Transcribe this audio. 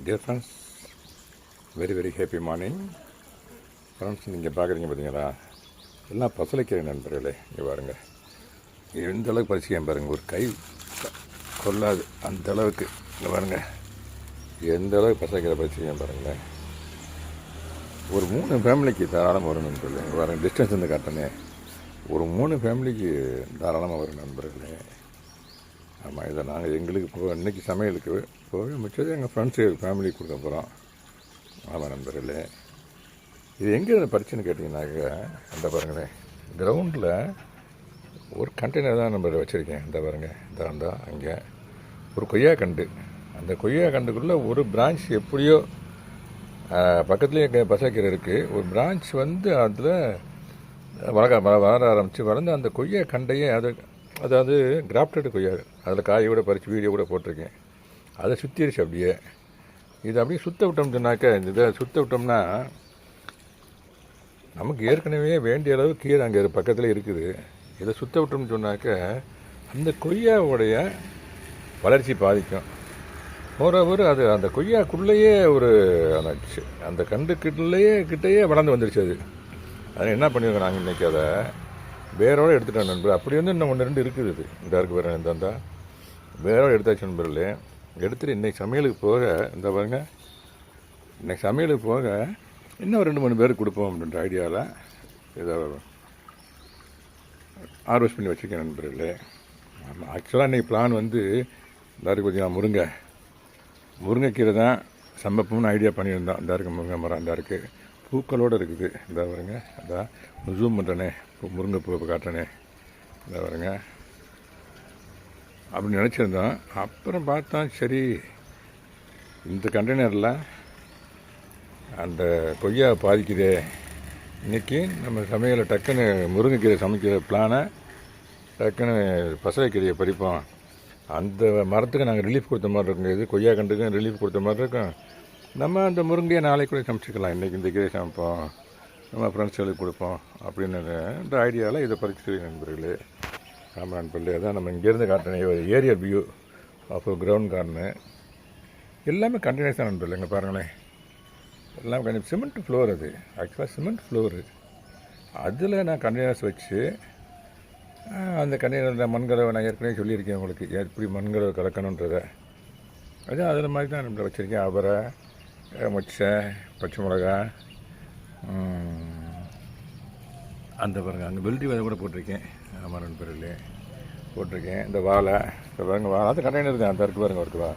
Dear friends, very very happy morning friends. நீங்கள் பார்க்குறீங்க பார்த்தீங்களா, எல்லாம் பசலைக்கீரை நண்பர்களே. இங்கே பாருங்கள், எந்த அளவுக்கு பறிச்சிக்கேன் பாருங்கள், ஒரு கை கொள்ளாது அந்த அளவுக்கு. இங்கே பாருங்கள், எந்த அளவுக்கு பசலைக்கீரை பறிச்சிக்கேன் பாருங்களேன். ஒரு 3 ஃபேமிலிக்கு தாராளமாக வரும் நண்பர்களே. இங்கே பாருங்கள், டிஸ்டன்ஸ் வந்து காட்டினே ஒரு 3 ஃபேமிலிக்கு தாராளமாக வரும் நண்பர்களே. ஆமாம், இதை நாங்கள் எங்களுக்கு இன்றைக்கி சமையலுக்கு போக மிச்சது எங்கள் ஃப்ரெண்ட்ஸு ஃபேமிலிக்கு கொடுக்க போகிறோம். ஆமாம் நண்பர்களே, இது எங்கே பறிச்சுன்னு கேட்டிங்கன்னாக்க, அந்த பாருங்களேன், கிரவுண்டில் ஒரு கண்டெய்னர் தான் நம்பர் வச்சுருக்கேன். இந்த பாருங்கள், இந்த அங்கே ஒரு கொய்யா கண்டு, அந்த கொய்யா கண்டுக்குள்ளே ஒரு பிரான்ச் எப்படியோ பக்கத்துலேயே பசைக்கீரை இருக்குது. ஒரு பிரான்ச் வந்து அதில் வளர ஆரம்பித்து வளர்ந்து அந்த கொய்யா கண்டையே அதாவது கிராஃப்டட் கொய்யா, அதில் காயை கூட பறித்து வீடியோ கூட போட்டிருக்கேன். அதை சுற்றிடுச்சு அப்படியே. இது அப்படியே சுற்ற விட்டோம்னு சொன்னாக்க, இதை சுற்ற விட்டோம்னா நமக்கு ஏற்கனவே வேண்டிய அளவு கீரை அங்கே பக்கத்தில் இருக்குது. இதை சுற்ற விட்டோம்னு சொன்னாக்க அந்த கொய்யாவுடைய வளர்ச்சி பாதிக்கும். ஓரளவு அது அந்த கொய்யாக்குள்ளேயே ஒரு அந்த கிட்டையே வளர்ந்து வந்துருச்சு. அதை என்ன பண்ணியிருக்கோம் நாங்கள் இன்றைக்கி, அதை வேரோடு எடுத்துட்டோம் நண்பர். அப்படி வந்து இன்னும் 1-2 இருக்குது. இது இந்த இருக்கு வேறு இந்த வேரோடு எடுத்தாச்சு நண்பர்களே. எடுத்துகிட்டு இன்றைக்கி சமையலுக்கு போக, இந்த பாருங்க, இன்றைக்கி சமையலுக்கு போக இன்னும் 2-3 பேருக்கு கொடுப்போம் அப்படின்ற ஐடியாவில் இதை ஹார்வெஸ்ட் பண்ணி வச்சுருக்கேன் நண்பர்களே. ஆமாம், ஆக்சுவலாக இன்றைக்கி பிளான் வந்து எல்லாருக்கும் பார்த்தீங்கன்னா முருங்கைக்கீரை தான் சமைப்போம்னு ஐடியா பண்ணியிருந்தோம். இந்த இருக்குது முருங்கை மரம், இந்த இருக்குது பூக்களோடு இருக்குது. இந்த பாருங்க, அதான் ஜூம் பண்ணுறேனே, முருங்கை பூவை காட்டுறேனே, இந்த பாருங்க, அப்படின்னு நினச்சிருந்தோம். அப்புறம் பார்த்தா சரி, இந்த கண்டெய்னரில் அந்த கொய்யா பாதிக்குதே, இன்றைக்கி நம்ம சமையலை டக்குன்னு முருங்கைக்கீரை சமைக்கிற பிளானை டக்குன்னு பசலைக்கீரையை பறிப்போம். அந்த மரத்துக்கு நாங்கள் ரிலீஃப் கொடுத்த மாதிரி இருக்குங்க. இது கொய்யா கண்டுக்கும் ரிலீஃப் கொடுத்த மாதிரி இருக்கும். நம்ம அந்த முருங்கையை நாளைக்கு கூட சமைச்சிக்கலாம். இன்றைக்கி இந்த கீரை சமைப்போம், நம்ம ஃப்ரெண்ட்ஸ்களுக்கு கொடுப்போம் அப்படின்னு இந்த ஐடியாவில் இதை பறிச்சு நண்பர்களே. ஆமாம் நண்பர்களே, அதான் நம்ம இங்கேருந்து காட்டினேன் ஒரு ஏரியல் வியூ ஆஃப் கிரவுண்ட் கார்னு. எல்லாமே கண்டினியூஸ் தான் நண்பர்கள். இங்கே பாருங்களேன், எல்லாம் கொஞ்சம் சிமெண்ட் ஃப்ளோர். அது ஆக்சுவலாக சிமெண்ட் ஃப்ளோரு. அதில் நான் கண்டினியூஸ் வச்சு அந்த கண்டெய்னரில் மண்கலவை நான் ஏற்கனவே சொல்லியிருக்கேன் உங்களுக்கு, எப்படி மண்கலவை கலக்கணுன்றதை. அதுவும் அதில் மாதிரி தான் நம்ம வச்சுருக்கேன். அவரை, மொச்சை, பச்சை மிளகா, அந்த பாருங்கள், அங்கே வெள்ளரி விதை கூட போட்டிருக்கேன். ஆமாம் நண்பர்களே, போட்டிருக்கேன். இந்த வாழை, இந்த பாருங்கள், வாழை அது கண்டெய்னர் தான், அந்த இருக்கு பாருங்கள், இருக்குவா